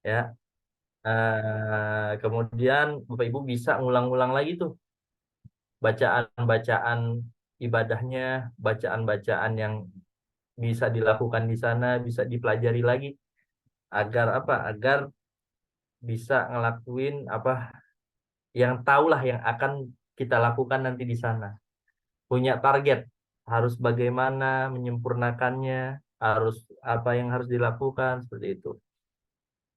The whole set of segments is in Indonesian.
ya. Kemudian Bapak Ibu bisa ngulang-ngulang lagi tuh bacaan-bacaan ibadahnya, bacaan-bacaan yang bisa dilakukan di sana, bisa dipelajari lagi agar apa? Agar bisa ngelakuin apa yang tahulah yang akan kita lakukan nanti di sana. Punya target, harus bagaimana menyempurnakannya, harus apa yang harus dilakukan seperti itu.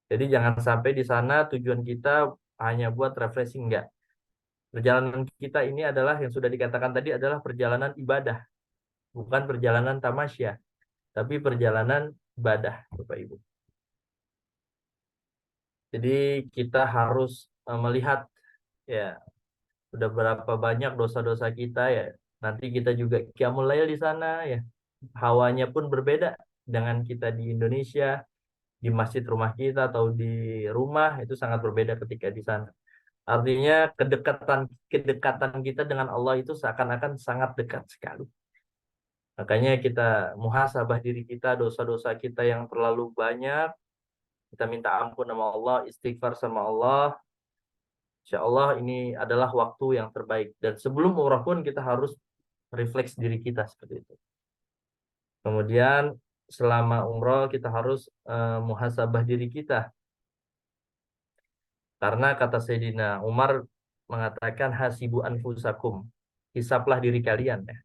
Jadi jangan sampai di sana tujuan kita hanya buat refreshing, enggak. Perjalanan kita ini adalah yang sudah dikatakan tadi adalah perjalanan ibadah, bukan perjalanan tamasya, tapi perjalanan ibadah, Bapak Ibu. Jadi kita harus melihat ya udah berapa banyak dosa-dosa kita ya. Nanti kita juga qiyamul lail di sana ya. Hawanya pun berbeda dengan kita di Indonesia, di masjid rumah kita atau di rumah itu sangat berbeda ketika di sana. Artinya kedekatan kedekatan kita dengan Allah itu seakan-akan sangat dekat sekali. Makanya kita muhasabah diri kita, dosa-dosa kita yang terlalu banyak, kita minta ampun sama Allah, istighfar sama Allah. Insya Allah ini adalah waktu yang terbaik. Dan sebelum umrah pun kita harus refleks diri kita seperti itu. Kemudian selama umrah kita harus muhasabah diri kita. Karena kata Sayyidina Umar mengatakan hasibu anfusakum. Hisaplah diri kalian ya.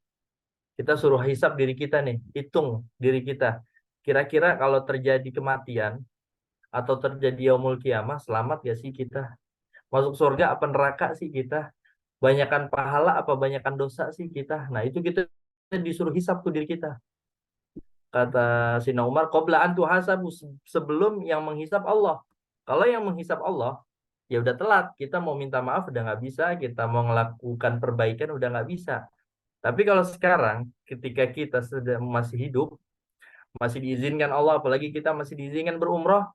Kita suruh hisap diri kita nih, hitung diri kita. Kira-kira kalau terjadi kematian atau terjadi yaumul kiamah, selamat ya sih kita? Masuk surga apa neraka sih kita? Banyakan pahala apa banyakan dosa sih kita? Nah, itu kita disuruh hisap tuh diri kita. Kata Sina Umar, qabla an tuhasabu, sebelum yang menghisap Allah. Kalau yang menghisap Allah, ya udah telat. Kita mau minta maaf udah nggak bisa, kita mau melakukan perbaikan udah nggak bisa. Tapi kalau sekarang, ketika kita sedang masih hidup, masih diizinkan Allah, apalagi kita masih diizinkan berumroh,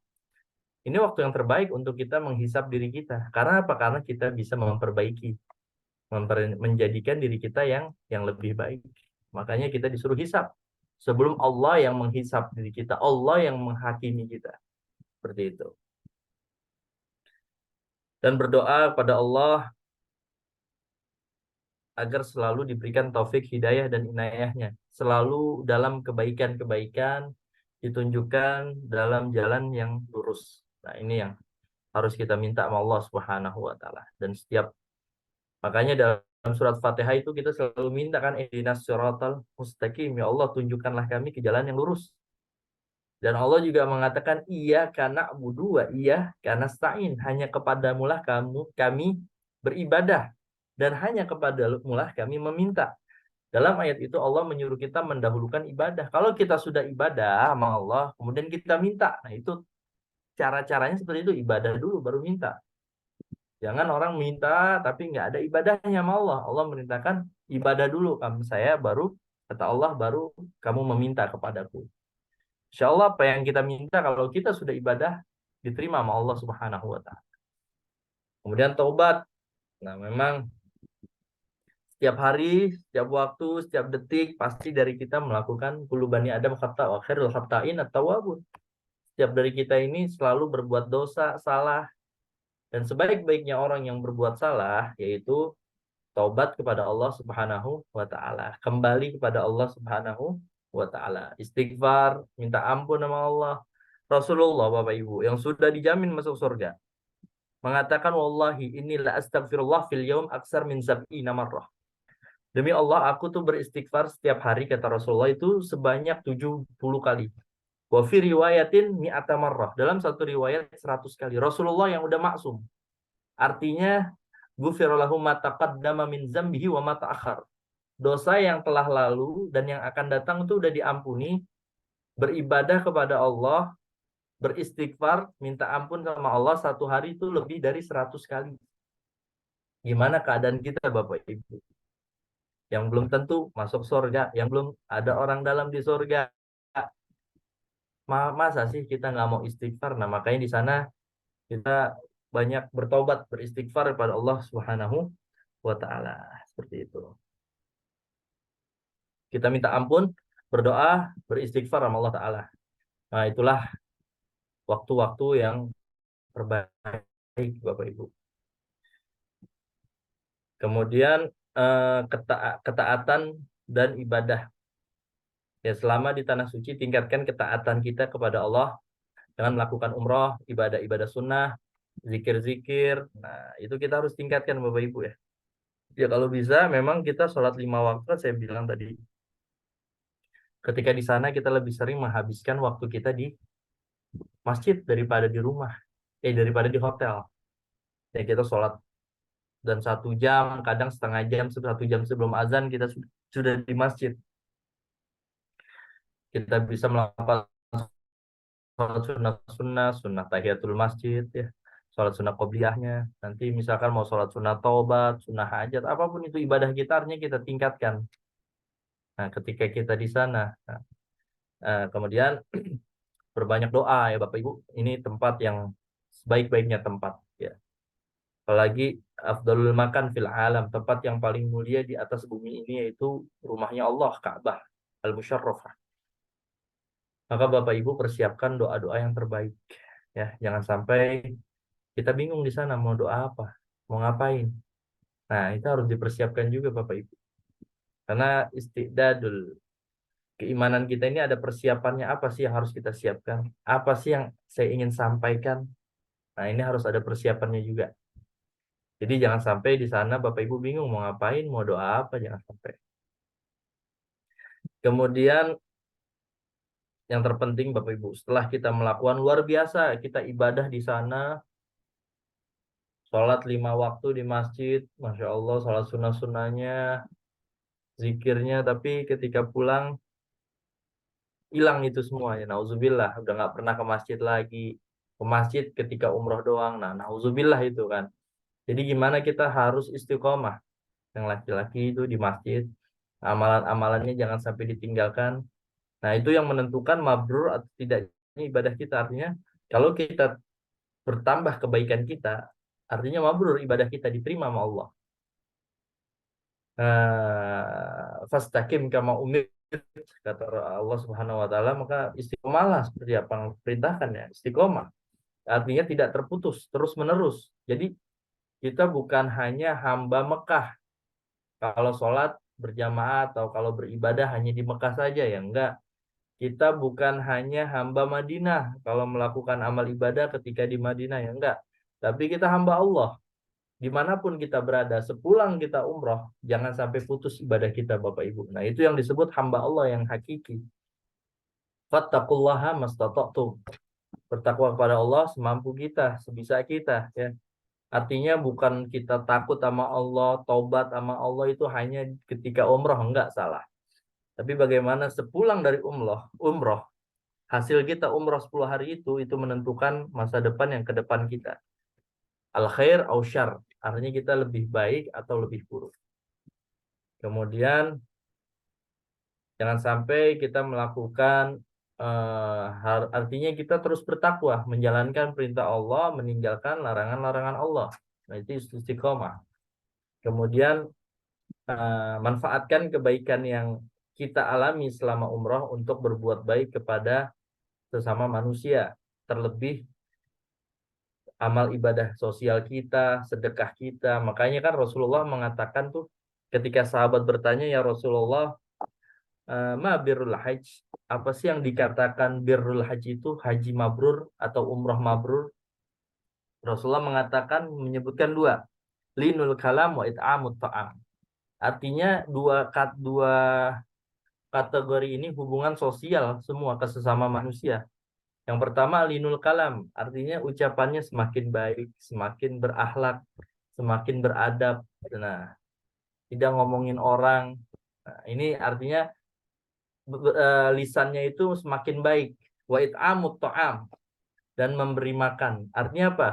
ini waktu yang terbaik untuk kita menghisap diri kita. Karena apa? Karena kita bisa memperbaiki, menjadikan diri kita yang lebih baik. Makanya kita disuruh hisap. Sebelum Allah yang menghisap diri kita, Allah yang menghakimi kita. Seperti itu. Dan berdoa pada Allah agar selalu diberikan taufik, hidayah, dan inayahnya. Selalu dalam kebaikan-kebaikan, ditunjukkan dalam jalan yang lurus. Nah, ini yang harus kita minta sama Allah Subhanahu wa taala. Dan setiap makanya dalam surat Fatihah itu kita selalu minta kan ihdinas siratal mustaqim, ya Allah tunjukkanlah kami ke jalan yang lurus. Dan Allah juga mengatakan iya karena budu wa iya karena stain, hanya kepadamulah kami beribadah dan hanya kepadamulah kami meminta. Dalam ayat itu Allah menyuruh kita mendahulukan ibadah. Kalau kita sudah ibadah sama Allah, kemudian kita minta. Nah, itu cara-caranya seperti itu, ibadah dulu baru minta. Jangan orang minta tapi nggak ada ibadahnya sama Allah. Allah merintahkan ibadah dulu, kamu saya baru kata Allah baru kamu meminta kepadaku. Insya Allah apa yang kita minta kalau kita sudah ibadah diterima sama Allah Subhanahu wa taala. Kemudian taubat. Nah, memang setiap hari, setiap waktu, setiap detik pasti dari kita melakukan kullu bani Adam khata wa khairul khata'in at-tawwabun. Setiap dari kita ini selalu berbuat dosa, salah, dan sebaik-baiknya orang yang berbuat salah yaitu taubat kepada Allah Subhanahu wa taala, kembali kepada Allah Subhanahu wa taala, istighfar, minta ampun sama Allah. Rasulullah Bapak Ibu yang sudah dijamin masuk surga mengatakan wallahi inilah astagfirullah fil yaum aksar min sab'ina marrah. Demi Allah aku tuh beristighfar setiap hari kata Rasulullah itu sebanyak 70 kali. Wa fi riwayatin mi'ata marrah. Dalam satu riwayat 100 kali. Rasulullah yang udah maksum. Artinya ghufirallahu ma taqaddama min zambihi wa ma ta'akhir. Dosa yang telah lalu dan yang akan datang itu udah diampuni. Beribadah kepada Allah, beristighfar, minta ampun sama Allah satu hari itu lebih dari 100 kali. Gimana keadaan kita Bapak Ibu? Yang belum tentu masuk surga, yang belum ada orang dalam di surga. Masa sih kita nggak mau istighfar? Nah, makanya di sana kita banyak bertobat, beristighfar kepada Allah Subhanahu wa taala. Seperti itu. Kita minta ampun, berdoa, beristighfar sama Allah taala. Nah, itulah waktu-waktu yang terbaik Bapak Ibu. Kemudian ketaatan dan ibadah. Ya, selama di tanah suci tingkatkan ketaatan kita kepada Allah dengan melakukan umroh, ibadah-ibadah sunnah, zikir-zikir. Nah, itu kita harus tingkatkan Bapak Ibu ya. Ya kalau bisa memang kita sholat 5 waktu, kan saya bilang tadi. Ketika di sana kita lebih sering menghabiskan waktu kita di masjid daripada di rumah. Daripada di hotel. Ya kita sholat dan 1 jam, kadang setengah jam, 1 jam sebelum azan kita sudah di masjid. Kita bisa melakukan sholat sunnah, sunnah tahiyatul masjid ya. Sholat sunnah qobliyahnya. Nanti misalkan mau sholat sunnah taubat, sunnah hajat, apapun itu ibadah kita artinya kita tingkatkan. Nah, ketika kita di sana, kemudian berbanyak doa ya Bapak Ibu. Ini tempat yang sebaik-baiknya tempat ya. Apalagi afdalul makan fil alam, tempat yang paling mulia di atas bumi ini yaitu rumahnya Allah, Ka'bah al-Musyarrafah. Maka Bapak Ibu persiapkan doa-doa yang terbaik ya. Jangan sampai kita bingung di sana mau doa apa, mau ngapain. Nah, itu harus dipersiapkan juga Bapak Ibu. Karena istidadul keimanan kita ini ada persiapannya, apa sih yang harus kita siapkan? Apa sih yang saya ingin sampaikan? Nah, ini harus ada persiapannya juga. Jadi jangan sampai di sana Bapak Ibu bingung mau ngapain, mau doa apa, jangan sampai. Kemudian yang terpenting Bapak Ibu, setelah kita melakukan luar biasa, kita ibadah di sana, sholat 5 waktu di masjid, Masya Allah, sholat sunnah-sunnahnya, zikirnya, tapi ketika pulang hilang itu semuanya. Nauzubillah, udah nggak pernah ke masjid lagi. Ke masjid ketika umroh doang. Nah, nauzubillah itu kan. Jadi gimana kita harus istiqomah. Yang laki-laki itu di masjid, amalan-amalannya jangan sampai ditinggalkan. Nah, itu yang menentukan mabrur atau tidaknya ibadah kita. Artinya, kalau kita bertambah kebaikan kita, artinya mabrur ibadah kita diterima sama Allah. Fastaqim kama umir, kata Allah Subhanahu wa taala, maka istiqomahlah seperti apa yang perintahkan ya, istiqomah. Artinya tidak terputus, terus menerus. Jadi kita bukan hanya hamba Mekah. Kalau sholat berjamaah atau kalau beribadah hanya di Mekah saja ya, enggak. Kita bukan hanya hamba Madinah kalau melakukan amal ibadah ketika di Madinah ya, enggak. Tapi kita hamba Allah. Dimanapun kita berada, sepulang kita umroh, jangan sampai putus ibadah kita Bapak Ibu. Nah, itu yang disebut hamba Allah yang hakiki. Fattaqullaha mastata'tum. Bertakwa kepada Allah semampu kita, sebisa kita ya. Artinya bukan kita takut sama Allah, taubat sama Allah itu hanya ketika umroh, enggak, salah. Tapi bagaimana sepulang dari umroh, hasil kita umroh 10 hari itu menentukan masa depan yang ke depan kita. Al khair au syar, artinya kita lebih baik atau lebih buruk. Kemudian jangan sampai kita melakukan artinya kita terus bertakwa, menjalankan perintah Allah, meninggalkan larangan-larangan Allah. Nah, itu istiqomah. Kemudian manfaatkan kebaikan yang kita alami selama umroh untuk berbuat baik kepada sesama manusia. Terlebih amal ibadah sosial kita, sedekah kita. Makanya kan Rasulullah mengatakan tuh ketika sahabat bertanya, ya Rasulullah, ma birrul hajj, apa sih yang dikatakan birrul haji itu, haji mabrur atau umroh mabrur? Rasulullah mengatakan, menyebutkan dua, linul kalam wa it'amut ta'am. Artinya dua kategori ini hubungan sosial semua ke sesama manusia. Yang pertama linul kalam, artinya ucapannya semakin baik, semakin berakhlak, semakin beradab. Nah, tidak ngomongin orang. Nah, ini artinya lisannya itu semakin baik. Wa it'amut ta'am, dan memberi makan. Artinya apa?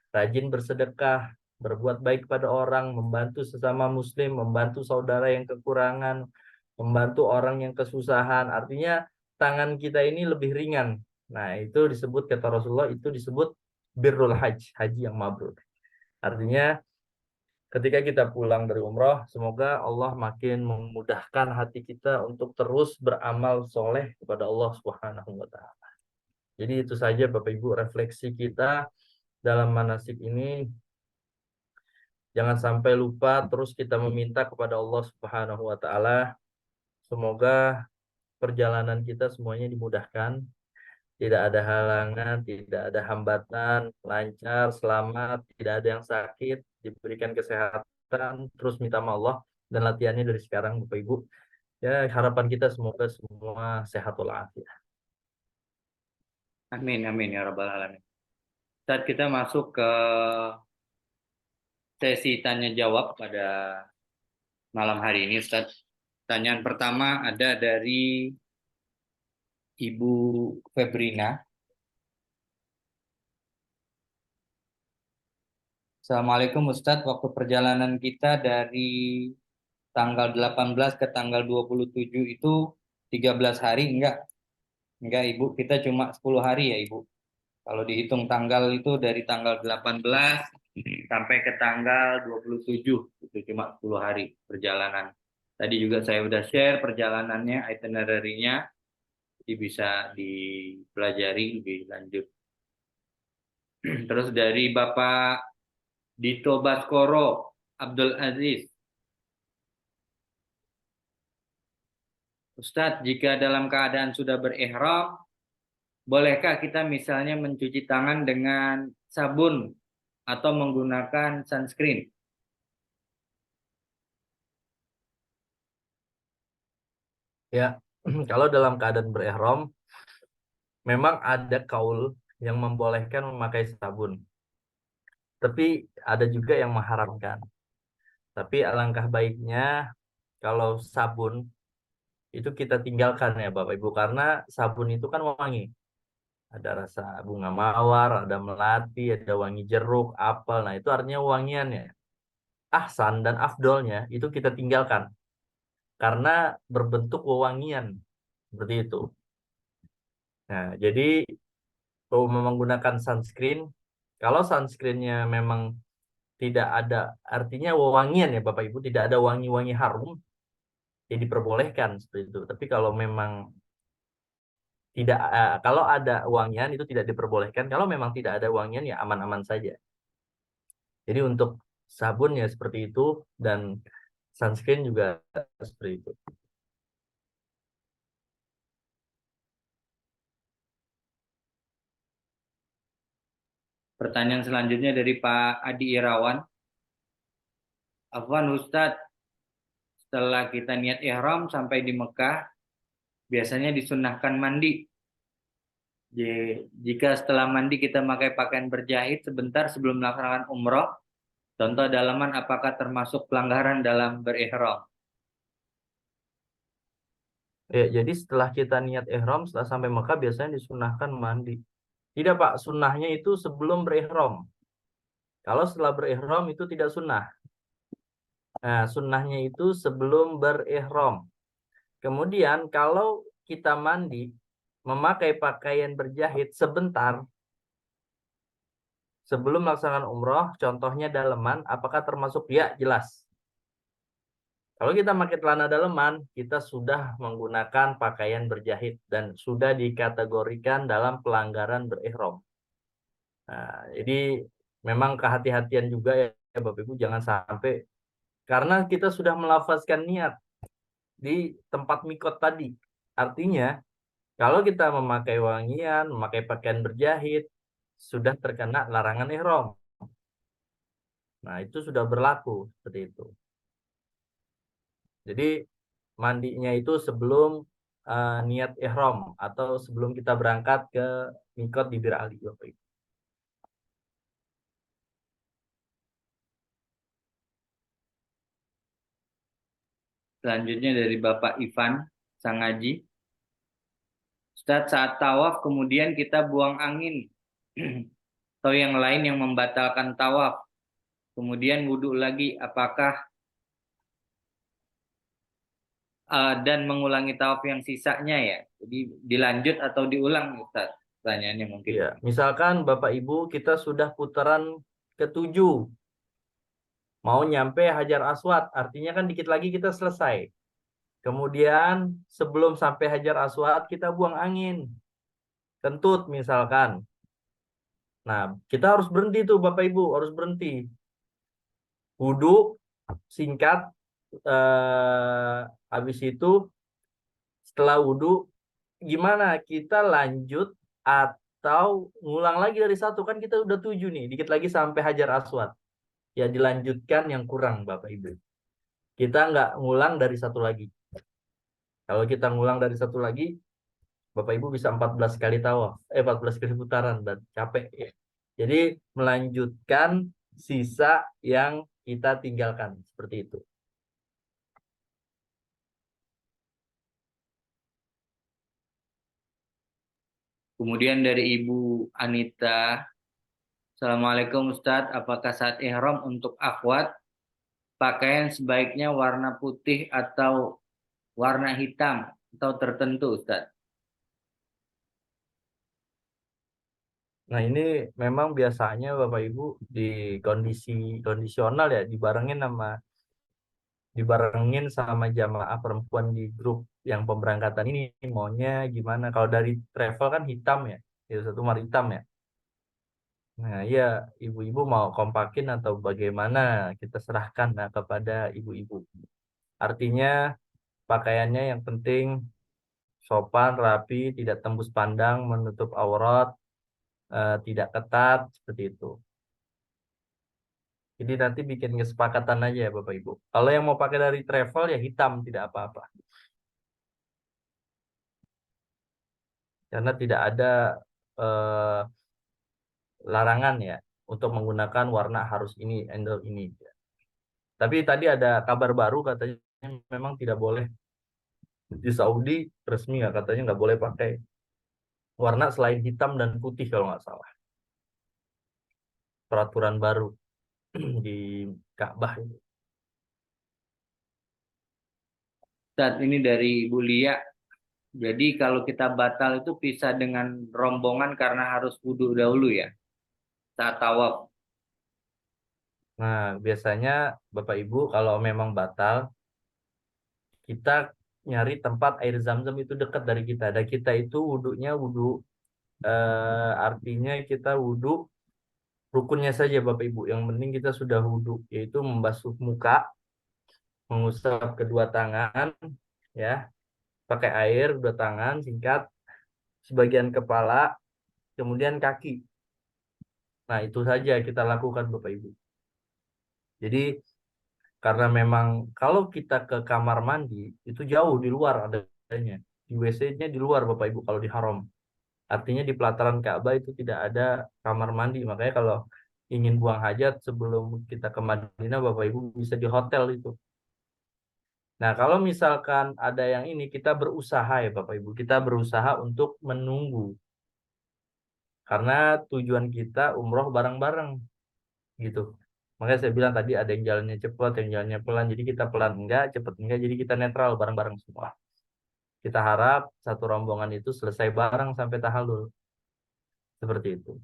Rajin bersedekah, berbuat baik pada orang, membantu sesama muslim, membantu saudara yang kekurangan, membantu orang yang kesusahan. Artinya tangan kita ini lebih ringan. Nah, itu disebut, kata Rasulullah, itu disebut birrul hajj, haji yang mabrur. Artinya ketika kita pulang dari umroh, semoga Allah makin memudahkan hati kita untuk terus beramal soleh kepada Allah Subhanahu wa Ta'ala. Jadi itu saja Bapak Ibu refleksi kita dalam manasik ini jangan sampai lupa, terus kita meminta kepada Allah Subhanahu wa taala semoga perjalanan kita semuanya dimudahkan, tidak ada halangan, tidak ada hambatan, lancar, selamat, tidak ada yang sakit, diberikan kesehatan, terus minta sama Allah, dan latihannya dari sekarang Bapak Ibu. Ya, harapan kita semoga semua sehat walafiat. Amin, amin ya Rabbal Alamin. Saat kita masuk ke sesi tanya jawab pada malam hari ini, Ustaz. Pertanyaan pertama ada dari Ibu Febrina. Assalamualaikum Ustadz, waktu perjalanan kita dari tanggal 18 ke tanggal 27 itu 13 hari, enggak Ibu, kita cuma 10 hari ya Ibu. Kalau dihitung tanggal itu dari tanggal 18 sampai ke tanggal 27, itu cuma 10 hari perjalanan. Tadi juga saya udah share perjalanannya, itinerary-nya, jadi bisa dipelajari lebih lanjut. Terus dari Bapak Dito Baskoro Abdul Aziz. Ustadz, jika dalam keadaan sudah berihram, bolehkah kita misalnya mencuci tangan dengan sabun atau menggunakan sunscreen? Ya, kalau dalam keadaan berihram, memang ada kaul yang membolehkan memakai sabun, tapi ada juga yang mengharamkan. Tapi alangkah baiknya kalau sabun itu kita tinggalkan ya Bapak Ibu, karena sabun itu kan wangi. Ada rasa bunga mawar, ada melati, ada wangi jeruk, apel. Nah, itu artinya wangiannya. Ahsan dan afdolnya itu kita tinggalkan karena berbentuk wewangian seperti itu. Nah, jadi menggunakan sunscreen, kalau sunscreennya memang tidak ada artinya wewangian ya Bapak Ibu, tidak ada wangi-wangi harum, ya diperbolehkan seperti itu. Tapi kalau memang tidak, kalau ada wangian itu tidak diperbolehkan. Kalau memang tidak ada wangian ya aman-aman saja. Jadi untuk sabun ya seperti itu, dan sunscreen juga seperti itu. Pertanyaan selanjutnya dari Pak Adi Irawan. Afwan Ustadz, setelah kita niat ihram sampai di Mekah, biasanya disunahkan mandi. Jika setelah mandi kita pakai pakaian berjahit sebentar sebelum melaksanakan umroh, contoh dalaman, apakah termasuk pelanggaran dalam berihram? Ya, jadi setelah kita niat ihram, setelah sampai Mekah biasanya disunahkan mandi. Tidak Pak, sunnahnya itu sebelum berihram. Kalau setelah berihram itu tidak sunnah. Nah, sunnahnya itu sebelum berihram. Kemudian kalau kita mandi, memakai pakaian berjahit sebentar sebelum melaksanakan umroh, contohnya daleman, apakah termasuk? Ya, jelas. Kalau kita pakai celana daleman, kita sudah menggunakan pakaian berjahit dan sudah dikategorikan dalam pelanggaran berihram. Nah, jadi memang kehati-hatian juga ya Bapak Ibu, jangan sampai karena kita sudah melafazkan niat di tempat mikot tadi. Artinya, kalau kita memakai wangian, memakai pakaian berjahit, sudah terkena larangan ihram. Nah, itu sudah berlaku seperti itu. Jadi mandinya itu sebelum niat ihram atau sebelum kita berangkat ke mikot di Bir Ali, Bapak Ibu. Selanjutnya dari Bapak Ivan Sangaji. Ustadz, saat tawaf kemudian kita buang angin atau yang lain yang membatalkan tawaf, kemudian wudhu lagi, apakah dan mengulangi tawaf yang sisanya ya? Jadi dilanjut atau diulang Ustadz? Pertanyaannya mungkin. Ya, misalkan Bapak Ibu kita sudah putaran ketujuh, mau nyampe Hajar Aswad, artinya kan dikit lagi kita selesai. Kemudian sebelum sampai Hajar Aswad kita buang angin, kentut misalkan. Nah, kita harus berhenti tuh Bapak Ibu, harus berhenti. Wudhu singkat, habis itu setelah wudhu gimana kita lanjut atau ngulang lagi dari satu, kan kita udah 7 nih, dikit lagi sampai Hajar Aswad. Ya dilanjutkan yang kurang Bapak Ibu. Kita nggak ngulang dari satu lagi. Kalau kita ngulang dari satu lagi, Bapak Ibu bisa 14 kali tawaf, 14 kali putaran dan capek ya. Jadi melanjutkan sisa yang kita tinggalkan seperti itu. Kemudian dari Ibu Anita, Assalamualaikum Ustadz, apakah saat ihram untuk akhwat pakaian sebaiknya warna putih atau warna hitam atau tertentu Ustadz? Nah, ini memang biasanya Bapak Ibu di kondisi kondisional ya dibarengin sama jamaah perempuan di grup yang pemberangkatan ini maunya gimana. Kalau dari travel kan hitam ya, itu satu mar hitam ya. Nah, iya, ibu-ibu mau kompakin atau bagaimana kita serahkan nah, kepada ibu-ibu. Artinya pakaiannya yang penting sopan, rapi, tidak tembus pandang, menutup aurat, tidak ketat seperti itu. Jadi nanti bikin kesepakatan aja ya Bapak Ibu. Kalau yang mau pakai dari travel ya hitam tidak apa-apa. Karena tidak ada eh, larangan ya untuk menggunakan warna harus ini, handle ini. Tapi tadi ada kabar baru katanya memang tidak boleh di Saudi resmi ya katanya nggak boleh pakai warna selain hitam dan putih kalau nggak salah. Peraturan baru di Ka'bah itu. Ustadz, ini dari Ibu Lia. Jadi kalau kita batal itu pisah dengan rombongan karena harus wudhu dahulu ya saat tawaf. Nah, biasanya Bapak Ibu kalau memang batal, kita nyari tempat air zam-zam itu dekat dari kita. Dan kita itu wudhunya wudhu, artinya kita wudhu rukunnya saja Bapak Ibu. Yang penting kita sudah wudhu, yaitu membasuh muka, mengusap kedua tangan, ya, pakai air, dua tangan, singkat, sebagian kepala, kemudian kaki. Nah, itu saja kita lakukan Bapak Ibu. Jadi, karena memang kalau kita ke kamar mandi, itu jauh di luar adanya. Di WC-nya di luar Bapak Ibu kalau di haram. Artinya di pelataran Ka'bah itu tidak ada kamar mandi. Makanya kalau ingin buang hajat sebelum kita ke Madinah, Bapak Ibu bisa di hotel itu. Nah, kalau misalkan ada yang ini, kita berusaha ya Bapak Ibu. Kita berusaha untuk menunggu. Karena tujuan kita umroh bareng-bareng gitu. Makanya saya bilang tadi ada yang jalannya cepat, yang jalannya pelan. Jadi kita pelan enggak, cepat enggak. Jadi kita netral bareng-bareng semua. Kita harap satu rombongan itu selesai bareng sampai tahallul. Seperti itu.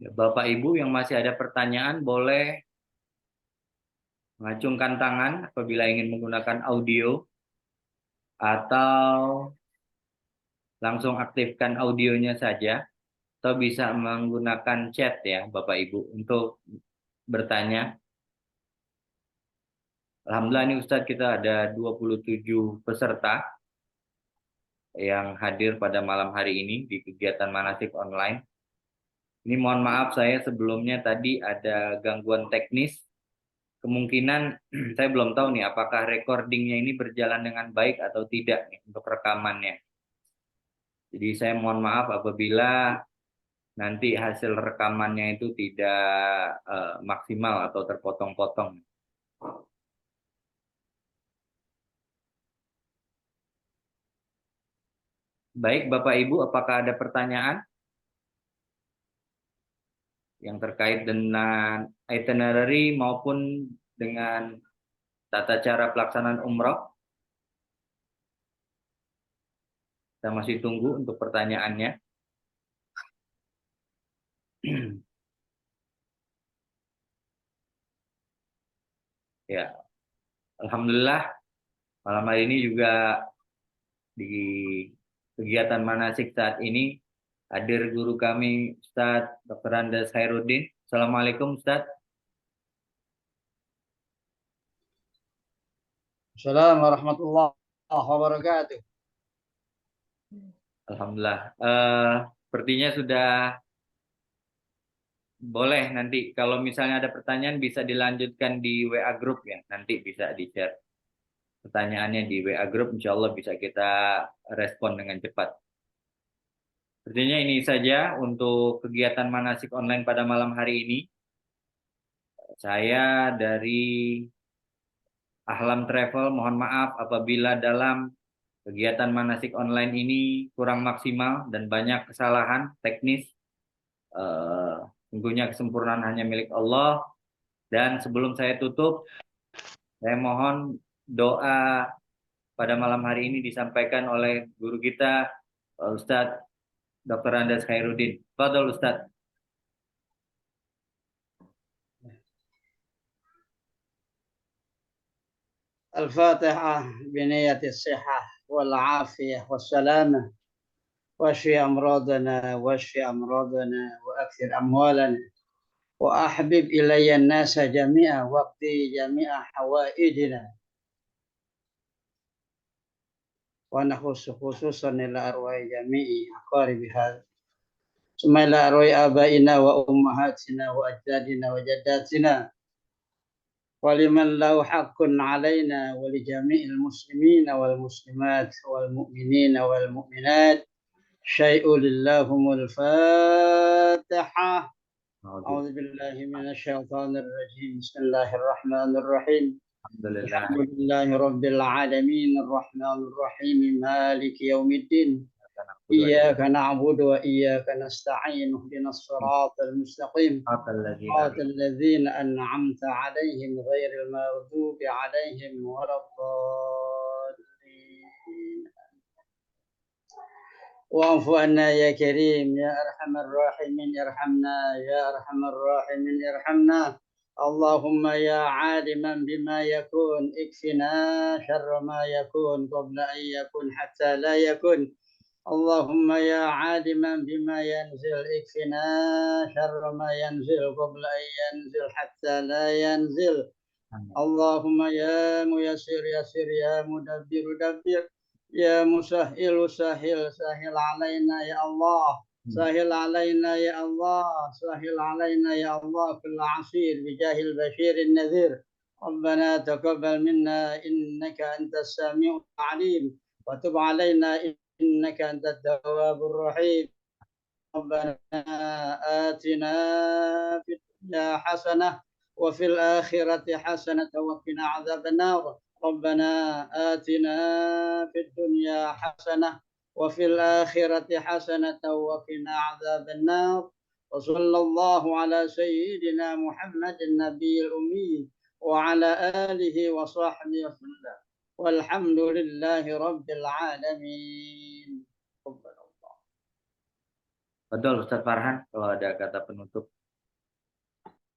Ya, Bapak Ibu yang masih ada pertanyaan boleh mengacungkan tangan apabila ingin menggunakan audio atau langsung aktifkan audionya saja atau bisa menggunakan chat ya Bapak Ibu untuk bertanya. Alhamdulillah ini Ustadz kita ada 27 peserta yang hadir pada malam hari ini di kegiatan manasik online. Ini mohon maaf saya sebelumnya tadi ada gangguan teknis. Kemungkinan saya belum tahu nih apakah recordingnya ini berjalan dengan baik atau tidak nih untuk rekamannya. Jadi saya mohon maaf apabila nanti hasil rekamannya itu tidak maksimal atau terpotong-potong. Baik Bapak Ibu, apakah ada pertanyaan yang terkait dengan itinerary maupun dengan tata cara pelaksanaan umroh? Kita masih tunggu untuk pertanyaannya. Ya, Alhamdulillah malam hari ini juga di kegiatan manasik saat ini. Hadir guru kami Ustadz Dr. Andes Khairuddin. Assalamualaikum Ustadz. Assalamualaikum warahmatullahi wabarakatuh. Alhamdulillah. Sepertinya sudah boleh nanti kalau misalnya ada pertanyaan bisa dilanjutkan di WA Group ya. Nanti bisa di-share pertanyaannya di WA Group. Insya Allah bisa kita respon dengan cepat. Sepertinya ini saja untuk kegiatan manasik online pada malam hari ini. Saya dari Ahlam Travel mohon maaf apabila dalam kegiatan manasik online ini kurang maksimal dan banyak kesalahan teknis. Tentunya kesempurnaan hanya milik Allah. Dan sebelum saya tutup, saya mohon doa pada malam hari ini disampaikan oleh guru kita, Ustadz Dr. Andes Khairuddin. Fadhol Ustadz. الفاتحة بنية الصحة والعافية والسلامة واشف أمراضنا وأكثر أموالنا وأحبب إلي الناس جميعا واقضي جميع حوائجنا ونخص خصوصا إلى أرواح جميع أقارب هذا ثم إلى أرواح آبائنا وأمهاتنا وأجدادنا وجداتنا ولمن له حق علينا ولجميع المسلمين والمسلمات والمؤمنين والمؤمنات شيء لله الفاتحة. أعوذ بالله من الشيطان الرجيم. بسم الله الرحمن الرحيم. الحمد لله رب العالمين الرحمن الرحيم مالك يوم الدين إياك نعبد وإياك نستعين اهدنا الصراط المستقيم صراط الذين أنعمت عليهم غير المغضوب عليهم ولا الضالين. واعف عنا يا كريم يا أرحم الراحمين ارحمنا يا أرحم الراحمين ارحمنا. اللهم يا عالما بما يكون اكفنا شر ما يكون قبل أن يكون حتى لا يكون. اللهم يا عالما بما ينزل اكفنا شر ما ينزل قبل أن ينزل حتى لا ينزل. اللهم يا ميسر يسر يا مدبر دبر يا مسهل سهل سهل علينا يا الله سهل علينا يا الله سهل علينا يا الله كل عسير بجاه البشير النذير. ربنا تقبل منا إنك أنت السميع العليم وتب علينا إنك أنت التواب الرحيم. ربنا آتنا في الدنيا حسنة وفي الآخرة حسنة وقنا عذاب النار. ربنا آتنا في الدنيا حسنة وفي الآخرة حسنة وقنا عذاب النار. وصلى الله على سيدنا محمد النبي الأمي وعلى آله وصحبه وسلم والحمد لله رب العالمين. Betul Ustadz Farhan kalau ada kata penutup.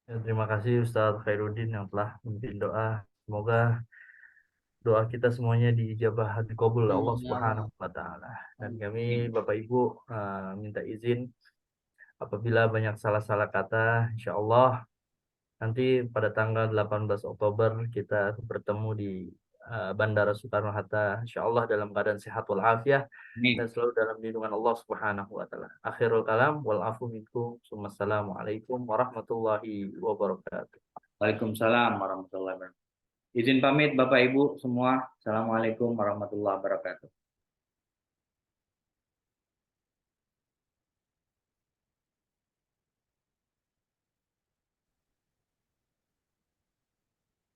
Ya, terima kasih Ustadz Khairuddin yang telah memimpin doa. Semoga doa kita semuanya diijabah dikabul oleh Allah Subhanahu wa taala. Dan kami Bapak Ibu minta izin apabila banyak salah-salah kata, insya Allah nanti pada tanggal 18 Oktober kita bertemu di Bandara Soekarno-Hatta, insya Allah dalam keadaan sehat walafiat dan selalu dalam lindungan Allah Subhanahu wa taala. Akhirul kalam wal afu minkum. Wassalamualaikum warahmatullahi wabarakatuh. Waalaikumsalam warahmatullahi wabarakatuh. Izin pamit Bapak Ibu semua. Assalamualaikum warahmatullahi wabarakatuh.